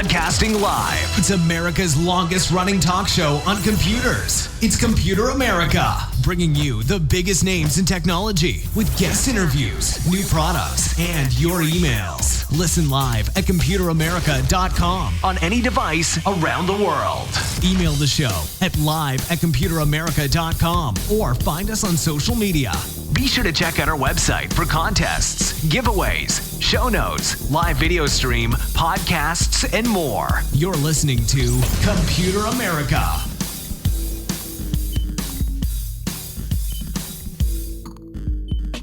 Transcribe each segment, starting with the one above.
Broadcasting live. It's America's longest running talk show on computers. It's Computer America, bringing you the biggest names in technology with guest interviews, new products, and your emails. Listen live at computeramerica.com on any device around the world. Email the show at live@computeramerica.com or find us on social media. Be sure to check out our website for contests, giveaways, show notes, live video stream, podcasts, and more. You're listening to Computer America.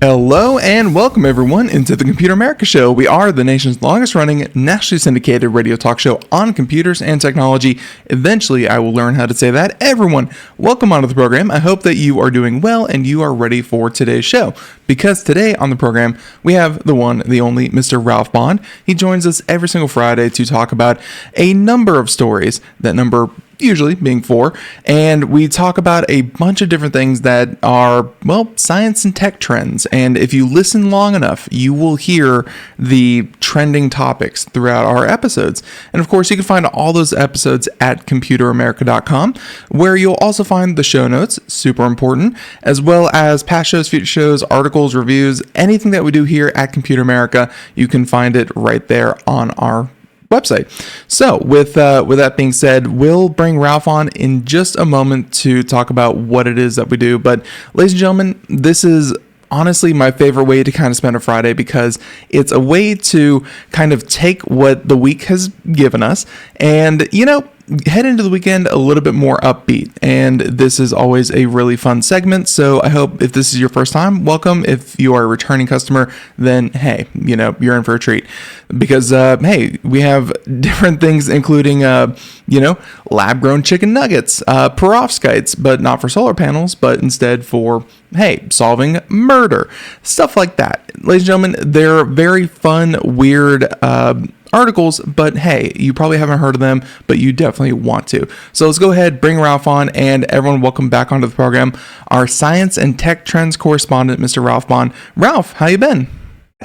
Hello and welcome everyone into the Computer America Show. We are the nation's longest running, nationally syndicated radio talk show on computers and technology. Eventually, I will learn how to say that. Everyone, welcome onto the program. I hope that you are doing well and you are ready for today's show. Because today on the program, we have the one, the only Mr. Ralph Bond. He joins us every single Friday to talk about a number of stories, that number usually being 4, and we talk about a bunch of different things that are, well, science and tech trends. And if you listen long enough, you will hear the trending topics throughout our episodes. And of course, you can find all those episodes at computeramerica.com, where you'll also find the show notes, super important, as well as past shows, future shows, articles, reviews, anything that we do here at Computer America. You can find it right there on our website. So with that being said, we'll bring Ralph on in just a moment to talk about what it is that we do. But ladies and gentlemen, this is honestly my favorite way to kind of spend a Friday, because it's a way to kind of take what the week has given us and, head into the weekend a little bit more upbeat. And this is always a really fun segment. So I hope if this is your first time, welcome. If you are a returning customer, then hey, you're in for a treat, because hey, we have different things, including lab grown chicken nuggets, perovskites, but not for solar panels, but instead for, hey, solving murder, stuff like that. Ladies and gentlemen, they're very fun, weird articles, but hey, you probably haven't heard of them, but you definitely want to. So let's go ahead, bring Ralph on, and everyone, welcome back onto the program, our science and tech trends correspondent, Mr. Ralph Bond. Ralph, how you been?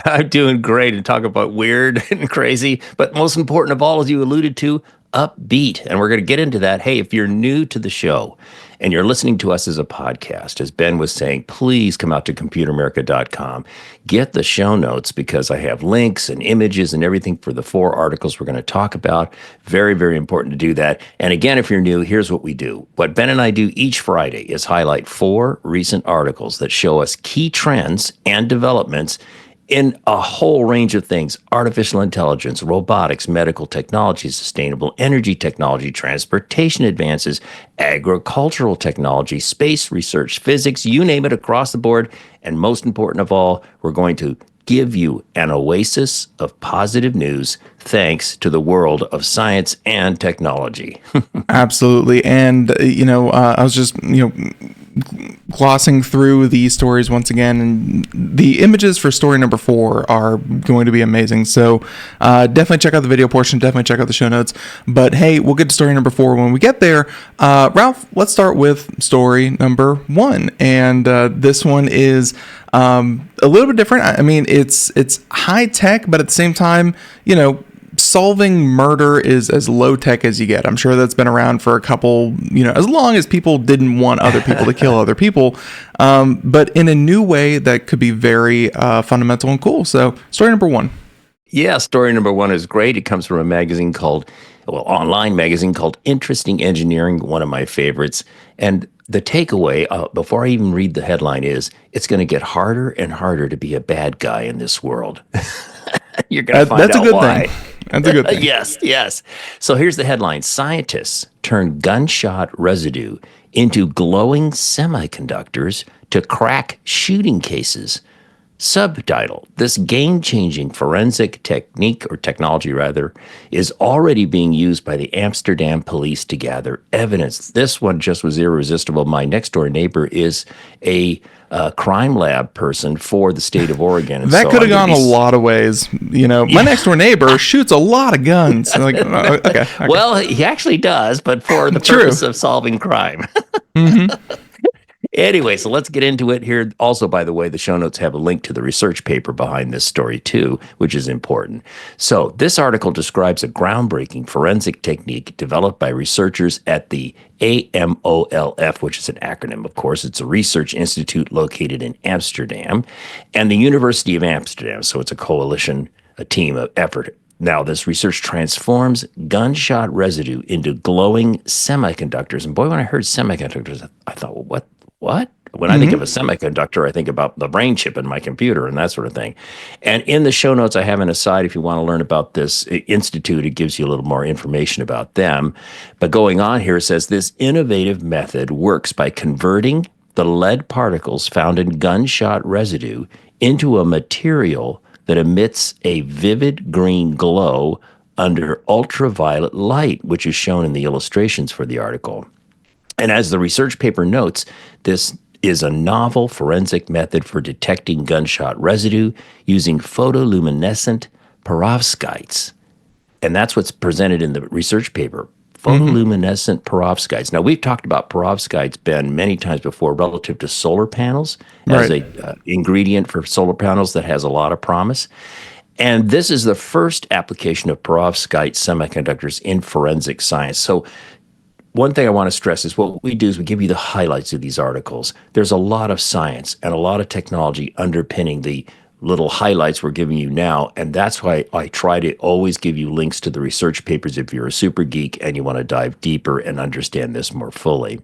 I'm doing great, and talk about weird and crazy, but most important of all, as you alluded to, upbeat. And we're going to get into that. Hey, if you're new to the show and you're listening to us as a podcast, as Ben was saying, please come out to computeramerica.com. Get the show notes, because I have links and images and everything for the 4 articles we're going to talk about. Very, very important to do that. And again, if you're new, here's what we do. What Ben and I do each Friday is highlight 4 recent articles that show us key trends and developments in a whole range of things: artificial intelligence, robotics, medical technology, sustainable energy technology, transportation advances, agricultural technology, space research, physics, you name it, across the board. And most important of all, we're going to give you an oasis of positive news thanks to the world of science and technology. Absolutely. And, I was just, glossing through these stories once again, and the images for story number 4 are going to be amazing. So definitely check out the video portion, definitely check out the show notes. But hey, we'll get to story number 4 when we get there. Ralph, let's start with story number 1. And this one is a little bit different. I mean, it's high tech, but at the same time, solving murder is as low tech as you get. I'm sure that's been around for a couple, as long as people didn't want other people to kill other people, but in a new way that could be very fundamental and cool. So story number 1. Yeah, story number 1 is great. It comes from a magazine online magazine called Interesting Engineering, one of my favorites. And the takeaway, before I even read the headline, is it's going to get harder and harder to be a bad guy in this world. You're going to find out why. That's a good thing. That's a good thing. Yes. So here's the headline. Scientists turn gunshot residue into glowing semiconductors to crack shooting cases. Subtitle: this game-changing forensic technique, or technology rather, is already being used by the Amsterdam police to gather evidence. This one just was irresistible. My next-door neighbor is a crime lab person for the state of Oregon. That could have gone a lot of ways. My next-door neighbor shoots a lot of guns. Okay. Well, he actually does, but for the purpose of solving crime. Mm-hmm. Anyway, so let's get into it here. Also, by the way, the show notes have a link to the research paper behind this story too, which is important. So this article describes a groundbreaking forensic technique developed by researchers at the AMOLF, which is an acronym, of course. It's a research institute located in Amsterdam, and the University of Amsterdam. So it's a coalition, a team of effort. Now, this research transforms gunshot residue into glowing semiconductors. And boy, when I heard semiconductors, I thought, well, what? When I think of a semiconductor, I think about the brain chip in my computer and that sort of thing. And in the show notes, I have an aside if you want to learn about this institute. It gives you a little more information about them. But going on here, it says this innovative method works by converting the lead particles found in gunshot residue into a material that emits a vivid green glow under ultraviolet light, which is shown in the illustrations for the article. And as the research paper notes, this is a novel forensic method for detecting gunshot residue using photoluminescent perovskites. And that's what's presented in the research paper, photoluminescent perovskites. Now, we've talked about perovskites, Ben, many times before relative to solar panels as a ingredient for solar panels that has a lot of promise. And this is the first application of perovskite semiconductors in forensic science. So one thing I want to stress is what we do is we give you the highlights of these articles. There's a lot of science and a lot of technology underpinning the little highlights we're giving you now. And that's why I try to always give you links to the research papers if you're a super geek and you want to dive deeper and understand this more fully.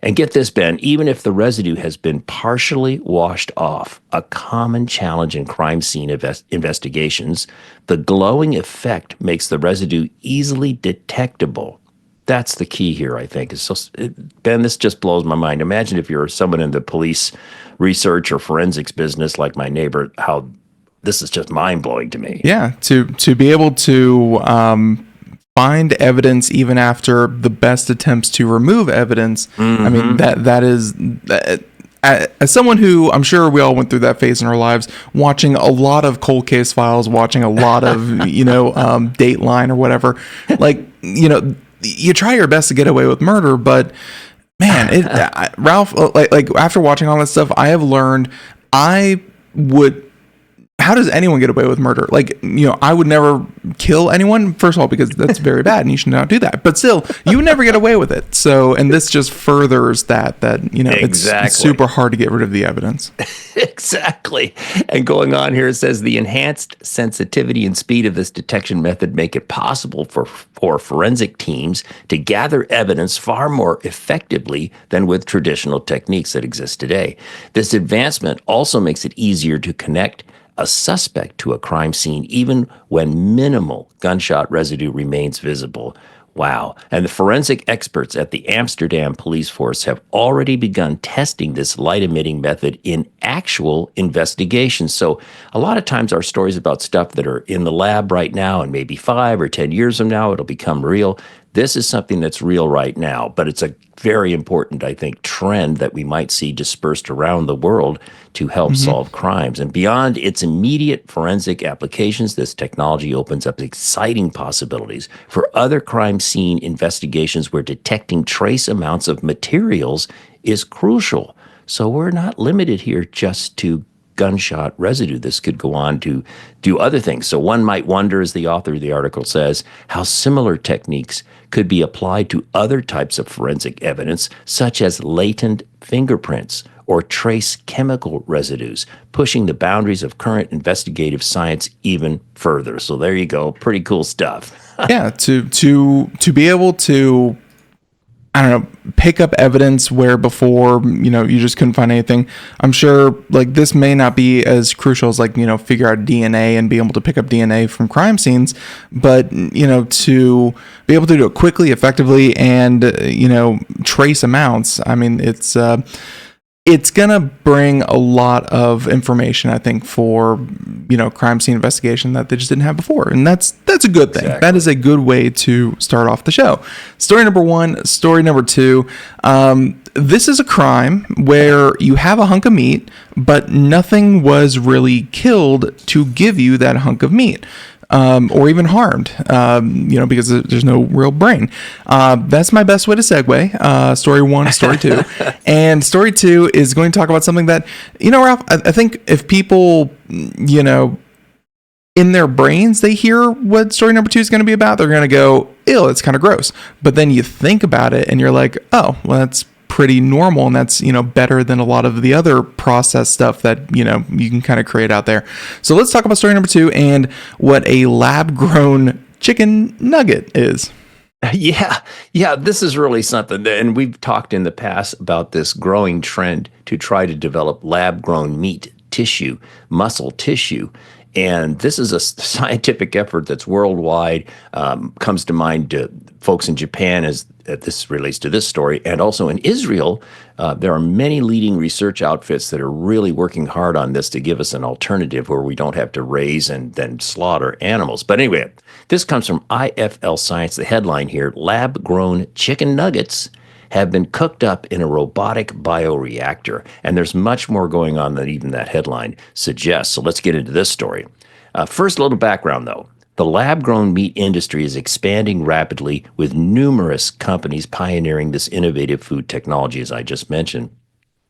And get this, Ben, even if the residue has been partially washed off, a common challenge in crime scene investigations, the glowing effect makes the residue easily detectable. That's the key here, I think. Ben, this just blows my mind. Imagine if you're someone in the police research or forensics business like my neighbor, how this is just mind-blowing to me. Yeah, to be able to find evidence even after the best attempts to remove evidence. I mean, that is... as someone who, I'm sure we all went through that phase in our lives, watching a lot of cold case files, watching a lot of, Dateline or whatever, you try your best to get away with murder, but man, Ralph, like after watching all this stuff, I have learned how does anyone get away with murder? I would never kill anyone, first of all, because that's very bad and you should not do that. But still, you would never get away with it. So, and this just furthers that Exactly. It's super hard to get rid of the evidence. Exactly. And going on here, it says the enhanced sensitivity and speed of this detection method make it possible for forensic teams to gather evidence far more effectively than with traditional techniques that exist today. This advancement also makes it easier to connect a suspect to a crime scene even when minimal gunshot residue remains visible. Wow. And the forensic experts at the Amsterdam police force have already begun testing this light-emitting method in actual investigations. So a lot of times our stories about stuff that are in the lab right now and maybe 5 or 10 years from now, it'll become real. This is something that's real right now, but it's a very important, I think, trend that we might see dispersed around the world to help solve crimes. And beyond its immediate forensic applications, this technology opens up exciting possibilities for other crime scene investigations where detecting trace amounts of materials is crucial. So we're not limited here just to gunshot residue. This could go on to do other things. So one might wonder, as the author of the article says, how similar techniques could be applied to other types of forensic evidence, such as latent fingerprints or trace chemical residues, pushing the boundaries of current investigative science even further. So there you go. Pretty cool stuff. Yeah, to be able to, I don't know, pick up evidence where before, you just couldn't find anything. I'm sure this may not be as crucial as figure out DNA and be able to pick up DNA from crime scenes, but, to be able to do it quickly, effectively, and, trace amounts. I mean, it's going to bring a lot of information, I think, for, crime scene investigation that they just didn't have before. And that's a good thing. Exactly. That is a good way to start off the show. Story number 1, story number 2. This is a crime where you have a hunk of meat, but nothing was really killed to give you that hunk of meat. or even harmed, because there's no real brain. That's my best way to segue. Story one, story two. And story two is going to talk about something that, Ralph, I think if people, in their brains, they hear what story number two is going to be about, they're going to go, ew, it's kind of gross. But then you think about it and you're like, oh, well, that's pretty normal, and that's better than a lot of the other processed stuff that you can kind of create out there. So let's talk about story number two and what a lab grown chicken nugget is. Yeah, this is really something. And we've talked in the past about this growing trend to try to develop lab grown meat tissue, muscle tissue. And this is a scientific effort that's worldwide. Comes to mind to folks in Japan as this relates to this story, and also in Israel. There are many leading research outfits that are really working hard on this to give us an alternative where we don't have to raise and then slaughter animals. But anyway, this comes from IFL Science. The headline here: lab-grown chicken nuggets have been cooked up in a robotic bioreactor. And there's much more going on than even that headline suggests. So let's get into this story. First, a little background, though. The lab-grown meat industry is expanding rapidly, with numerous companies pioneering this innovative food technology, as I just mentioned.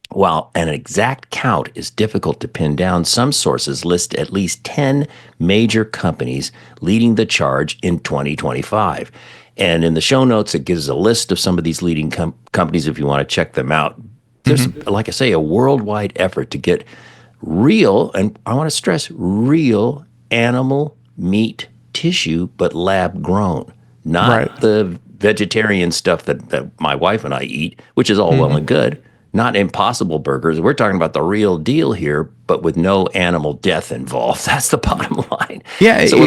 While an exact count is difficult to pin down, some sources list at least 10 major companies leading the charge in 2025. And in the show notes, it gives a list of some of these leading companies if you want to check them out. There's, like I say, a worldwide effort to get real, and I want to stress, real animal meat tissue, but lab grown, not the vegetarian stuff that my wife and I eat, which is all well and good. Not Impossible Burgers. We're talking about the real deal here, but with no animal death involved. That's the bottom line. Yeah, so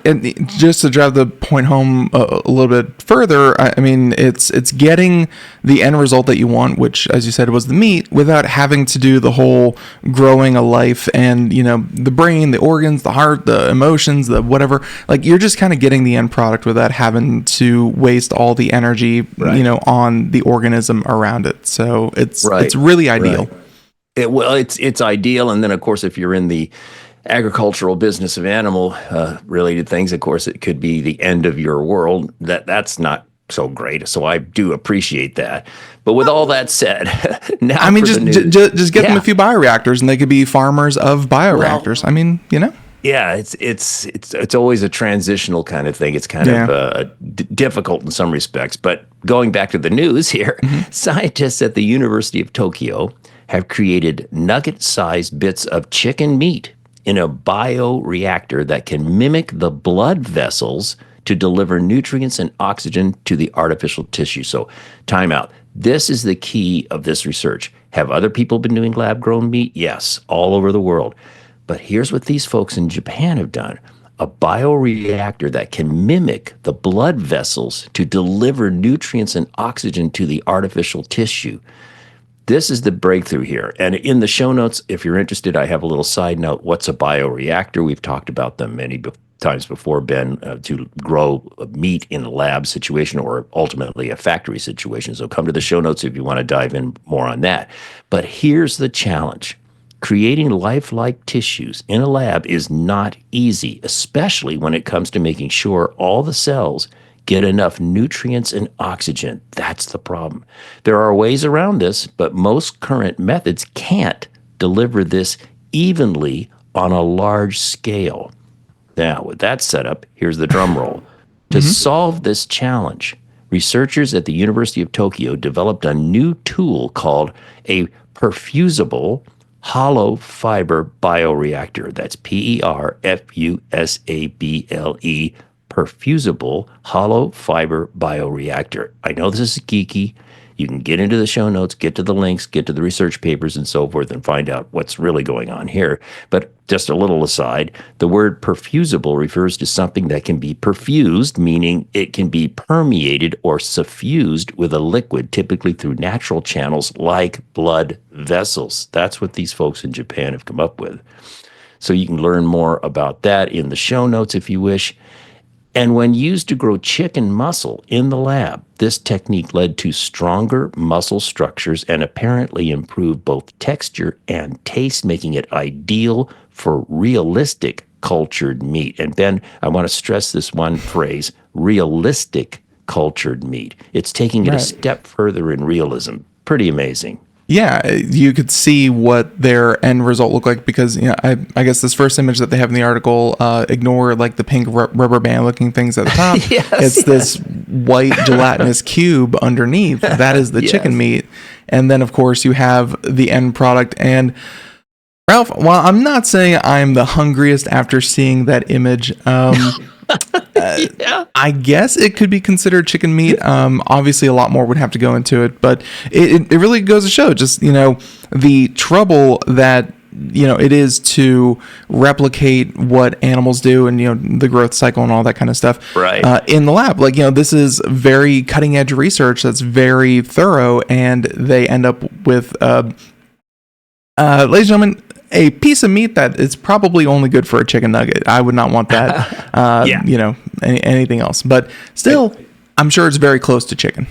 and just to drive the point home a little bit further, I mean, it's getting the end result that you want, which, as you said, was the meat, without having to do the whole growing a life and, the brain, the organs, the heart, the emotions, the whatever. Like, you're just kind of getting the end product without having to waste all the energy, on the organism around it. So it's really ideal. It's ideal. And then, of course, if you're in the agricultural business of animal related things, of course, it could be the end of your world. That's not so great. So I do appreciate that. But with all that said, now just get them a few bioreactors, and they could be farmers of bioreactors. Well, Yeah, it's always a transitional kind of thing. It's kind of difficult in some respects. But going back to the news here, scientists at the University of Tokyo have created nugget-sized bits of chicken meat in a bioreactor that can mimic the blood vessels to deliver nutrients and oxygen to the artificial tissue. So, time out. This is the key of this research. Have other people been doing lab-grown meat? Yes, all over the world. But here's what these folks in Japan have done. A bioreactor that can mimic the blood vessels to deliver nutrients and oxygen to the artificial tissue. This is the breakthrough here. And in the show notes, if you're interested, I have a little side note. What's a bioreactor? We've talked about them many times before, Ben, to grow meat in a lab situation or ultimately a factory situation. So come to the show notes if you want to dive in more on that. But here's the challenge. Creating lifelike tissues in a lab is not easy, especially when it comes to making sure all the cells get enough nutrients and oxygen. That's the problem. There are ways around this, but most current methods can't deliver this evenly on a large scale. Now, with that set up, here's the drum roll. To solve this challenge, researchers at the University of Tokyo developed a new tool called a perfusible hollow fiber bioreactor. That's PERFUSABLE, perfusible hollow fiber bioreactor. I know this is geeky. You can get into the show notes, get to the links, get to the research papers and so forth, and find out what's really going on here. But just a little aside, the word perfusible refers to something that can be perfused, meaning it can be permeated or suffused with a liquid, typically through natural channels like blood vessels. That's what these folks in Japan have come up with. So you can learn more about that in the show notes if you wish. And when used to grow chicken muscle in the lab, this technique led to stronger muscle structures and apparently improved both texture and taste, making it ideal for realistic cultured meat. And Ben, I want to stress this one phrase, realistic cultured meat. It's taking it a step further in realism. Pretty amazing. Yeah, you could see what their end result looked like because I guess this first image that they have in the article, ignore like the pink rubber band looking things at the top. It's this white gelatinous cube underneath. That is the chicken meat. And then of course you have the end product. And Ralph, while I'm not saying I'm the hungriest after seeing that image, I guess it could be considered chicken meat. Obviously, a lot more would have to go into it, but it really goes to show just, the trouble that, it is to replicate what animals do and, the growth cycle and all that kind of stuff in the lab. Like, this is very cutting edge research that's very thorough, and they end up with, ladies and gentlemen, a piece of meat that is probably only good for a chicken nugget. I would not want that, anything else. But still, I'm sure it's very close to chicken.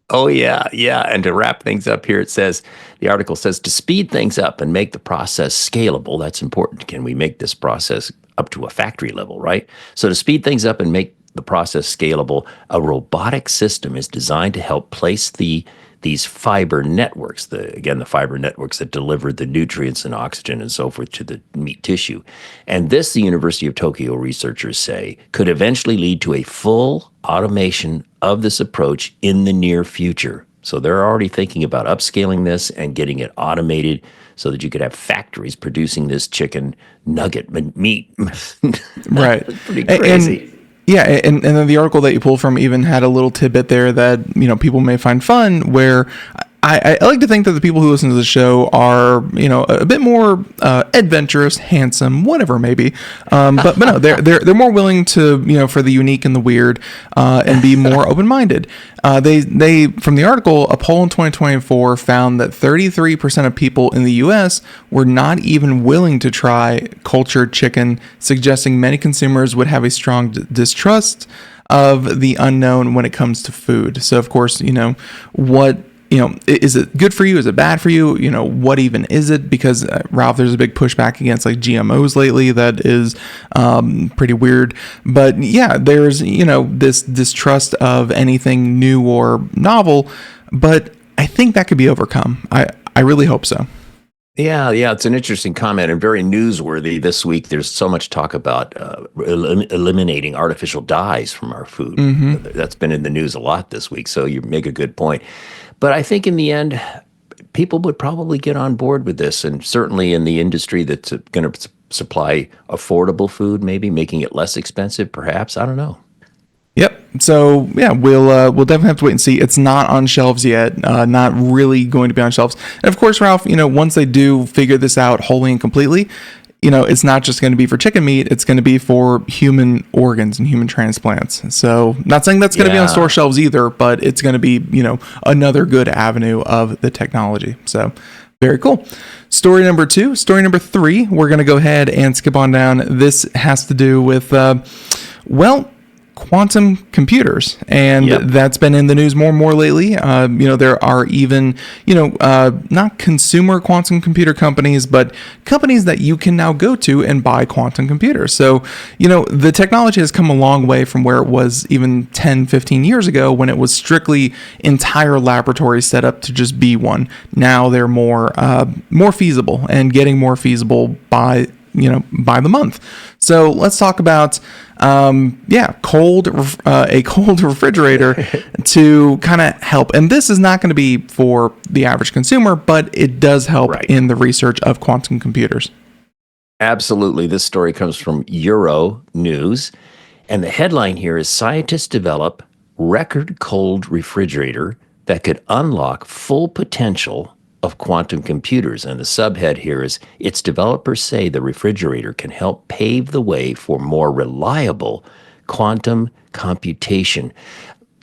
Oh, yeah. And to wrap things up here, the article says, to speed things up and make the process scalable, that's important. Can we make this process up to a factory level, right? So to speed things up and make the process scalable, a robotic system is designed to help place these fiber networks, the fiber networks that deliver the nutrients and oxygen and so forth to the meat tissue. And this, the University of Tokyo researchers say, could eventually lead to a full automation of this approach in the near future. So they're already thinking about upscaling this and getting it automated so that you could have factories producing this chicken nugget meat. Right. Pretty crazy. And then the article that you pulled from even had a little tidbit there that, people may find fun, where I like to think that the people who listen to the show are, a bit more adventurous, handsome, whatever it may be. But no, they're more willing to, for the unique and the weird, and be more open-minded. They from the article, a poll in 2024 found that 33% of people in the U.S. were not even willing to try cultured chicken, suggesting many consumers would have a strong distrust of the unknown when it comes to food. So, of course, what is it good for you? Is it bad for you? What even is it? Because Ralph, there's a big pushback against like GMOs lately that is pretty weird. But yeah, there's, this distrust of anything new or novel, but I think that could be overcome. I really hope so. Yeah, it's an interesting comment and very newsworthy this week. There's so much talk about eliminating artificial dyes from our food. Mm-hmm. That's been in the news a lot this week, so you make a good point. But I think in the end, people would probably get on board with this, and certainly in the industry that's going to supply affordable food, maybe making it less expensive, perhaps. I don't know. Yep. So yeah, we'll definitely have to wait and see. It's not on shelves yet. Not really going to be on shelves. And of course, Ralph, once they do figure this out wholly and completely, it's not just going to be for chicken meat. It's going to be for human organs and human transplants. So not saying that's going to be on store shelves either, but it's going to be, another good avenue of the technology. So very cool. Story number 2. Story number 3, we're going to go ahead and skip on down. This has to do with, quantum computers, and that's been in the news more and more lately. There are even, not consumer quantum computer companies, but companies that you can now go to and buy quantum computers. So, the technology has come a long way from where it was even 10, 15 years ago when it was strictly entire laboratories set up to just be one. Now they're more feasible and getting more feasible by the month. So let's talk about a cold refrigerator to kind of help. And this is not going to be for the average consumer, but it does help in the research of quantum computers. Absolutely. This story comes from Euro News, and the headline here is scientists develop record cold refrigerator that could unlock full potential of quantum computers. And the subhead here is, its developers say the refrigerator can help pave the way for more reliable quantum computation.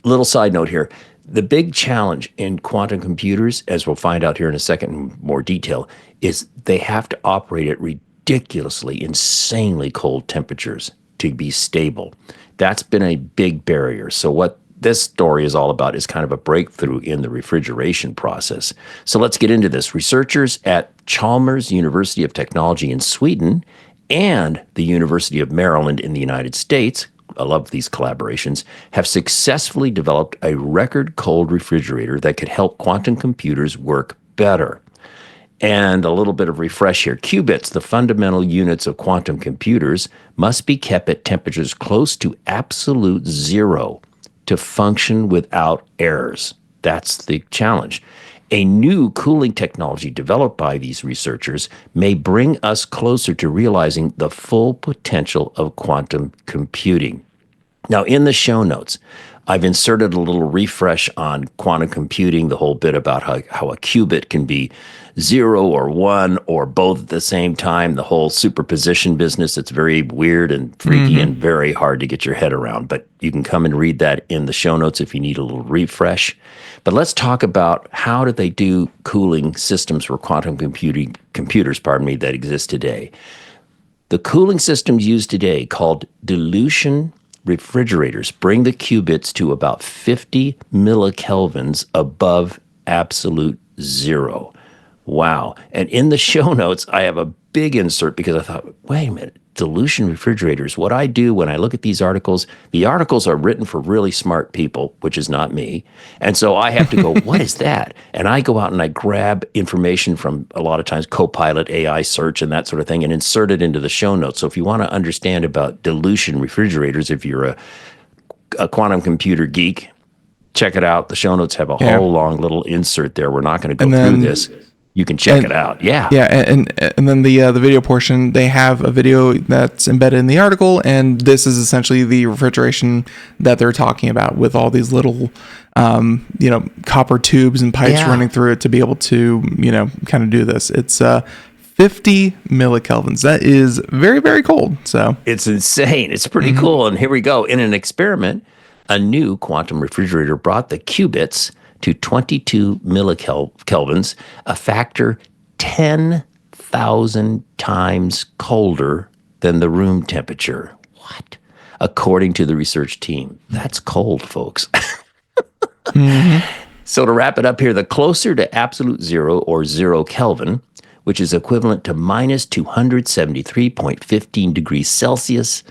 Little side note here. The big challenge in quantum computers, as we'll find out here in a second in more detail, is they have to operate at ridiculously, insanely cold temperatures to be stable. That's been a big barrier. So what this story is all about is kind of a breakthrough in the refrigeration process. So let's get into this. Researchers at Chalmers University of Technology in Sweden and the University of Maryland in the United States, I love these collaborations, have successfully developed a record cold refrigerator that could help quantum computers work better. And a little bit of refresh here. Qubits, the fundamental units of quantum computers, must be kept at temperatures close to absolute zero to function without errors. That's the challenge. A new cooling technology developed by these researchers may bring us closer to realizing the full potential of quantum computing. Now, in the show notes, I've inserted a little refresh on quantum computing, the whole bit about how a qubit can be 0 or 1 or both at the same time, the whole superposition business. It's very weird and freaky and very hard to get your head around. But you can come and read that in the show notes if you need a little refresh. But let's talk about how do they do cooling systems for quantum computers, that exist today. The cooling systems used today, called dilution refrigerators, bring the qubits to about 50 millikelvins above absolute zero. Wow. And in the show notes, I have a big insert because I thought, wait a minute, dilution refrigerators. What I do when I look at these articles, the articles are written for really smart people, which is not me. And so I have to go, what is that? And I go out and I grab information from a lot of times Copilot, AI search, and that sort of thing, and insert it into the show notes. So if you want to understand about dilution refrigerators, if you're a quantum computer geek, check it out. The show notes have a whole long little insert there. We're not going to go through this. You can check it out. Yeah. And then the video portion, they have a video that's embedded in the article, and this is essentially the refrigeration that they're talking about with all these little, copper tubes and pipes running through it to be able to, kind of do this. It's 50 millikelvins. That is very, very cold. So it's insane. It's pretty cool. And here we go. In an experiment, a new quantum refrigerator brought the qubits to 22 millikelvins, a factor 10,000 times colder than the room temperature. What? According to the research team. That's cold, folks. So to wrap it up here, the closer to absolute zero or 0 Kelvin, which is equivalent to minus 273.15 degrees Celsius,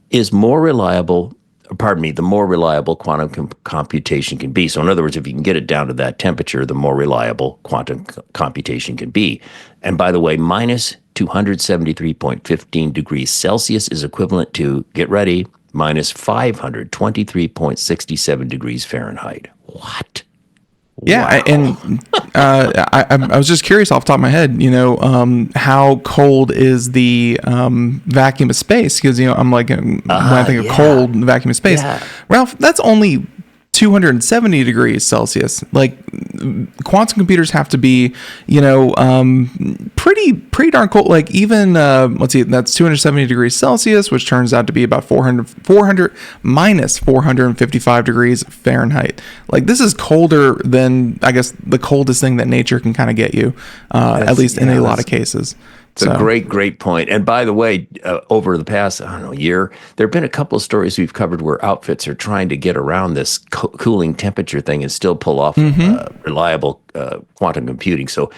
is more reliable. The more reliable quantum computation can be. So in other words, if you can get it down to that temperature, the more reliable quantum computation can be. And by the way, minus 273.15 degrees Celsius is equivalent to, get ready, minus 523.67 degrees Fahrenheit. What? Yeah, Wow. I was just curious off the top of my head, how cold is the vacuum of space? Because, I'm like, when I think of cold vacuum of space, Ralph, that's only 270 degrees Celsius. Like, quantum computers have to be, pretty darn cold. Like, even, let's see, that's 270 degrees Celsius, which turns out to be about 400 minus 455 degrees Fahrenheit. Like, this is colder than, I guess, the coldest thing that nature can kind of get you, at least in a lot of cases. It's a great point. And by the way, over the past, year, there have been a couple of stories we've covered where outfits are trying to get around this cooling temperature thing and still pull off reliable quantum computing. So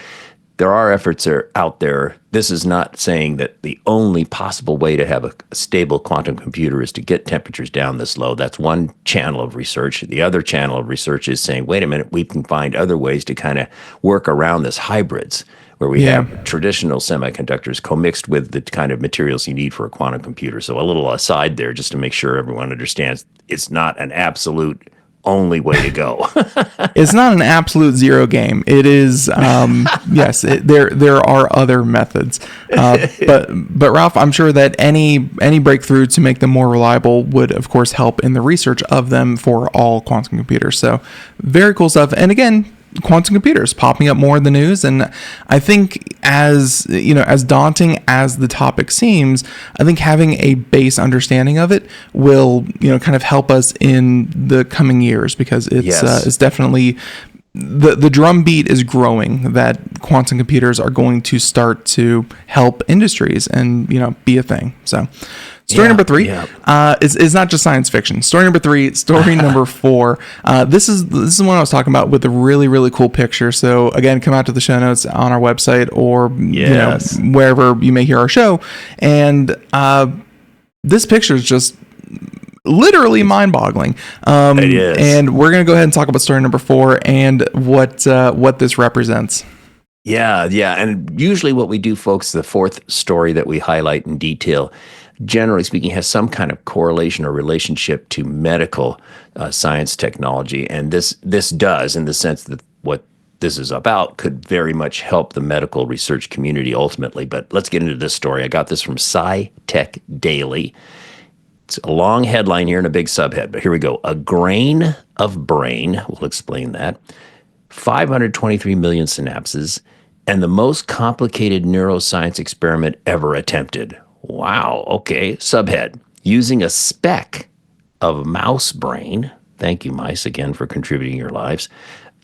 there are efforts out there. This is not saying that the only possible way to have a stable quantum computer is to get temperatures down this low. That's one channel of research. The other channel of research is saying, wait a minute, we can find other ways to kind of work around this hybrids, where we have traditional semiconductors co-mixed with the kind of materials you need for a quantum computer. So a little aside there, just to make sure everyone understands, it's not an absolute only way to go. It's not an absolute zero game. It is, yes, there are other methods. But Ralph, I'm sure that any breakthrough to make them more reliable would, of course, help in the research of them for all quantum computers. So very cool stuff. And again, quantum computers popping up more in the news, and I think as daunting as the topic seems, I think having a base understanding of it will kind of help us in the coming years, because it's definitely the drumbeat is growing that quantum computers are going to start to help industries and be a thing. So Story number 3 is not just science fiction. Story number 3, story number 4. This is one I was talking about with a really, really cool picture. So again, come out to the show notes on our website or wherever you may hear our show. And this picture is just literally mind-boggling. It is. And we're going to go ahead and talk about story number 4 and what this represents. Yeah. And usually what we do, folks, the fourth story that we highlight in detail, generally speaking, has some kind of correlation or relationship to medical science technology. And this does, in the sense that what this is about could very much help the medical research community ultimately. But let's get into this story. I got this from SciTechDaily. It's a long headline here and a big subhead, but here we go. A grain of brain, we'll explain that, 523 million synapses, and the most complicated neuroscience experiment ever attempted. Wow, okay. Subhead, using a speck of mouse brain, thank you, mice, again, for contributing your lives,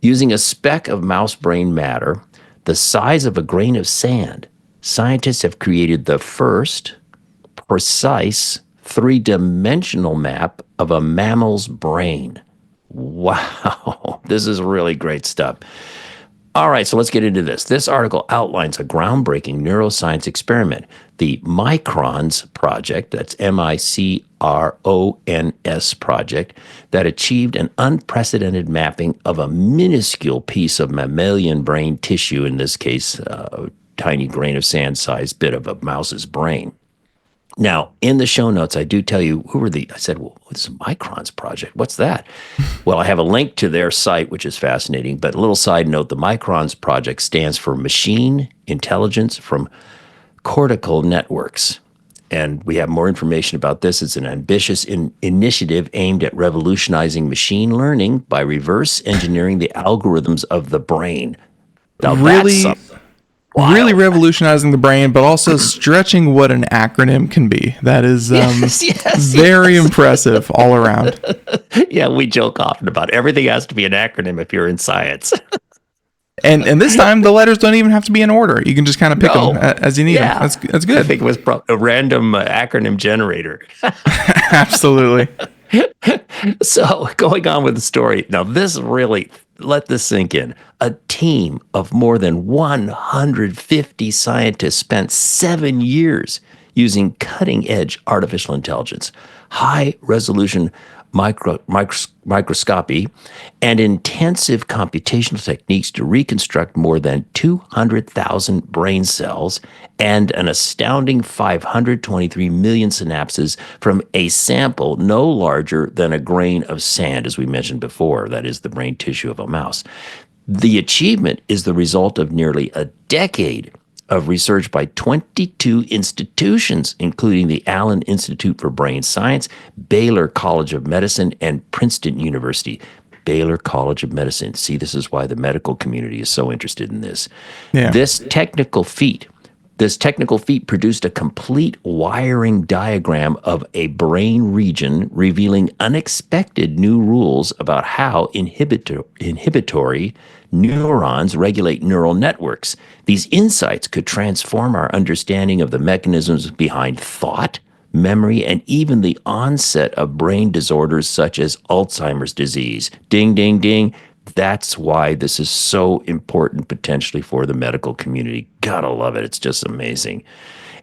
using a speck of mouse brain matter, the size of a grain of sand, scientists have created the first precise three-dimensional map of a mammal's brain. Wow, this is really great stuff. All right, so let's get into this. This article outlines a groundbreaking neuroscience experiment, the Microns project, that's MICRONS project, that achieved an unprecedented mapping of a minuscule piece of mammalian brain tissue, in this case, a tiny grain of sand-sized bit of a mouse's brain. Now, in the show notes, I do tell you I said, well, what's the Microns project? What's that? Well, I have a link to their site, which is fascinating. But a little side note, the Microns project stands for Machine Intelligence from Cortical Networks. And we have more information about this. It's an ambitious initiative aimed at revolutionizing machine learning by reverse engineering the algorithms of the brain. Now, really revolutionizing the brain, but also stretching what an acronym can be. That is very impressive all around. Yeah, we joke often about everything has to be an acronym if you're in science. And this time, the letters don't even have to be in order. You can just kind of pick them as you need them. That's good. I think it was a random acronym generator. Absolutely. So going on with the story. Now, this really, let this sink in. A team of more than 150 scientists spent 7 years using cutting-edge artificial intelligence, high-resolution microscopy, and intensive computational techniques to reconstruct more than 200,000 brain cells and an astounding 523 million synapses from a sample no larger than a grain of sand, as we mentioned before. That is the brain tissue of a mouse. The achievement is the result of nearly a decade of research by 22 institutions, including the Allen Institute for Brain Science, Baylor College of Medicine, and Princeton University. Baylor College of Medicine. See, this is why the medical community is so interested in this. Yeah. This technical feat produced a complete wiring diagram of a brain region, revealing unexpected new rules about how inhibitory neurons regulate neural networks. These insights could transform our understanding of the mechanisms behind thought, memory, and even the onset of brain disorders such as Alzheimer's disease. Ding, ding, ding. That's why this is so important potentially for the medical community. Gotta love it. It's just amazing.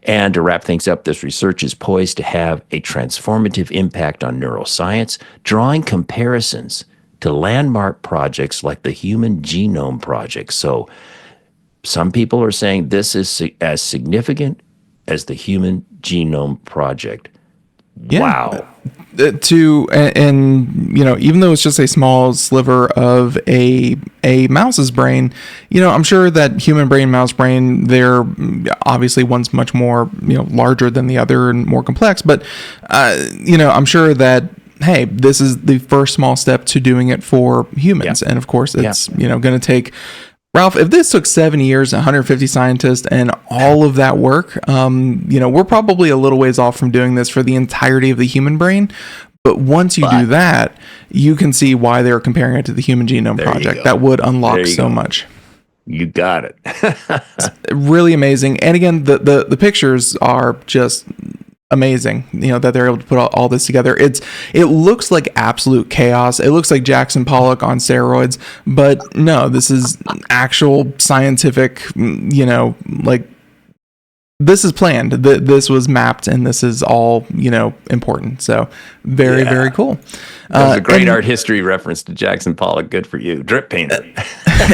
And to wrap things up, this research is poised to have a transformative impact on neuroscience, drawing comparisons to landmark projects like the Human Genome Project. So some people are saying this is as significant as the Human Genome Project. Yeah. Wow. And even though it's just a small sliver of a mouse's brain, I'm sure that human brain, mouse brain, they're obviously one's much more, larger than the other and more complex. But, I'm sure that, hey, this is the first small step to doing it for humans. Yeah. And of course, it's, going to take, Ralph, if this took 7 years, 150 scientists, and all of that work, we're probably a little ways off from doing this for the entirety of the human brain. But once you do that, you can see why they're comparing it to the Human Genome Project. That would unlock so much. You got it. Really amazing. And again, the pictures are just amazing, that they're able to put all this together. It looks like absolute chaos. It looks like Jackson Pollock on steroids, but no, this is actual scientific, like, this is planned. This was mapped, and this is all, important. So very cool. That was a great art history reference to Jackson Pollock. Good for you. Drip painter.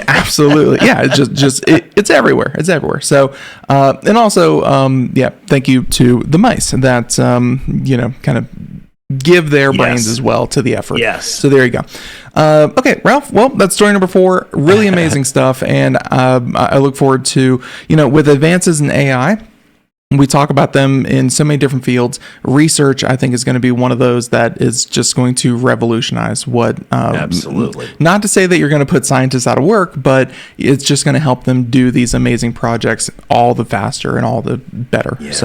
Absolutely. Yeah. It's everywhere. It's everywhere. So, and also, thank you to the mice that, kind of give their brains as well to the effort. Yes. So there you go. Okay, Ralph. Well, that's story number 4. Really amazing stuff. And I look forward to, with advances in AI, we talk about them in so many different fields. Research, I think, is going to be one of those that is just going to revolutionize what... Absolutely. Not to say that you're going to put scientists out of work, but it's just going to help them do these amazing projects all the faster and all the better. Yes.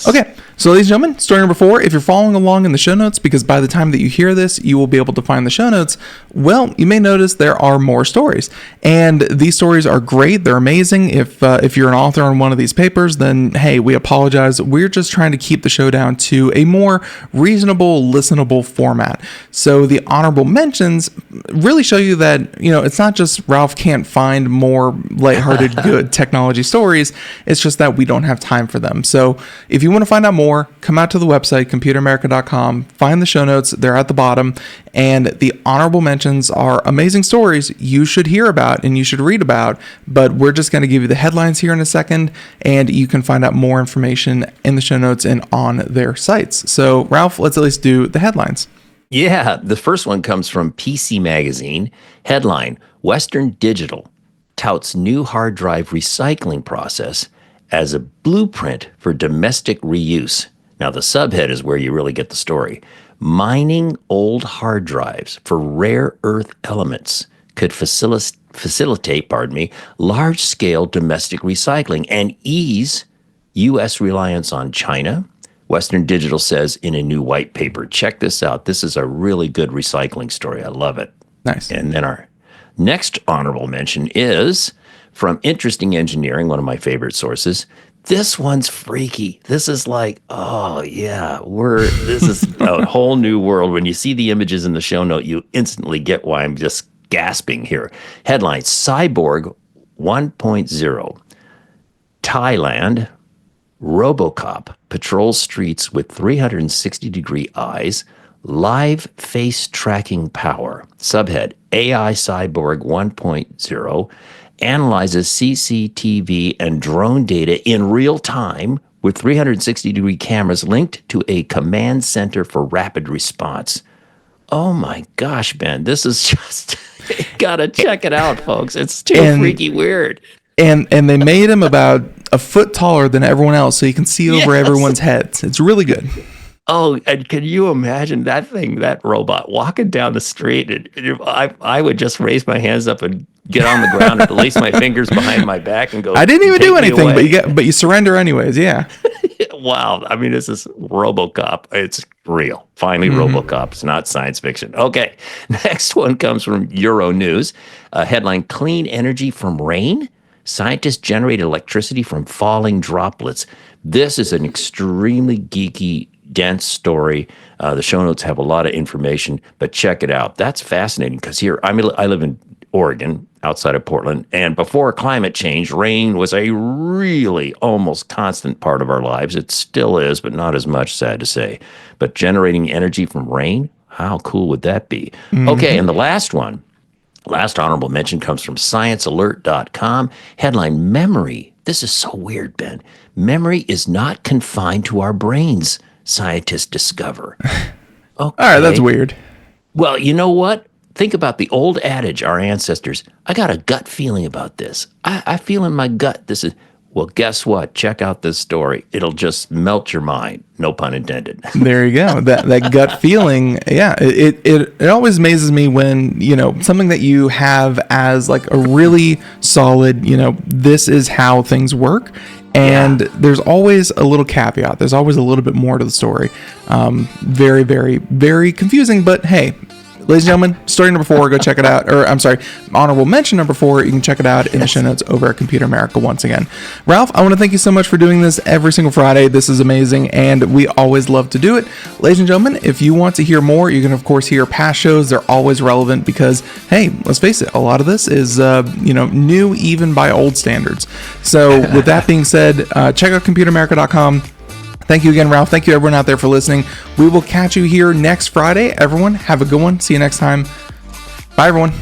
Okay, so ladies and gentlemen, story number 4. If you're following along in the show notes, because by the time that you hear this, you will be able to find the show notes, well, you may notice there are more stories. And these stories are great. They're amazing. If you're an author on one of these papers, then, hey, we apologize. We're just trying to keep the show down to a more reasonable, listenable format. So the honorable mentions really show you that, it's not just Ralph can't find more lighthearted, good technology stories. It's just that we don't have time for them. So if you want to find out more, come out to the website, computeramerica.com, find the show notes. They're at the bottom. And the honorable mentions are amazing stories you should hear about and you should read about. But we're just going to give you the headlines here in a second, and you can find out more information in the show notes and on their sites. So, Ralph, let's at least do the headlines. Yeah, the first one comes from PC Magazine. Headline, Western Digital touts new hard drive recycling process as a blueprint for domestic reuse. Now, the subhead is where you really get the story. Mining old hard drives for rare earth elements could facilitate, large-scale domestic recycling and ease U.S. reliance on China. Western Digital says in a new white paper. Check this out. This is a really good recycling story. I love it. Nice. And then our next honorable mention is from Interesting Engineering, one of my favorite sources. This one's freaky. This is like, oh yeah, this is a whole new world. When you see the images in the show note, you instantly get why I'm just gasping here. Headline, Cyborg 1.0. Thailand, RoboCop patrols streets with 360-degree eyes, live face tracking power. Subhead, AI Cyborg 1.0 analyzes CCTV and drone data in real time with 360-degree cameras linked to a command center for rapid response. Oh my gosh, Ben, this is just, you gotta check it out, folks. It's too freaky weird. And they made him about a foot taller than everyone else, so you can see over everyone's heads. It's really good. Oh, and can you imagine that robot walking down the street? And I would just raise my hands up and get on the ground and place my fingers behind my back and go, I didn't even do anything, but you surrender anyways, yeah. Wow. I mean, this is RoboCop. It's real. Finally, RoboCop. It's not science fiction. Okay. Next one comes from Euronews. Headline, Clean Energy from Rain. Scientists generate electricity from falling droplets. This is an extremely geeky, dense story. The show notes have a lot of information, but check it out. That's fascinating because here, I live in Oregon, outside of Portland, and before climate change, rain was a really almost constant part of our lives. It still is, but not as much, sad to say. But generating energy from rain, how cool would that be? Okay, and the last honorable mention comes from sciencealert.com. Headline, Memory. This is so weird, Ben. Memory is not confined to our brains, scientists discover. Okay. All right, that's weird. Well, you know what? Think about the old adage, our ancestors, I got a gut feeling about this. I feel in my gut this is, well, guess what? Check out this story. It'll just melt your mind. No pun intended. There you go. That gut feeling. Yeah. It always amazes me when, something that you have as like a really solid, this is how things work. And there's always a little caveat. There's always a little bit more to the story. Very, very, very confusing, but hey, Ladies and gentlemen, story number 4, go check it out. Or, I'm sorry, honorable mention number 4, you can check it out in the show notes over at Computer America once again. Ralph, I want to thank you so much for doing this every single Friday. This is amazing, and we always love to do it. Ladies and gentlemen, if you want to hear more, you can, of course, hear past shows. They're always relevant because, hey, let's face it, a lot of this is, new even by old standards. So with that being said, check out computeramerica.com. Thank you again, Ralph. Thank you, everyone out there, for listening. We will catch you here next Friday. Everyone, have a good one. See you next time. Bye, everyone.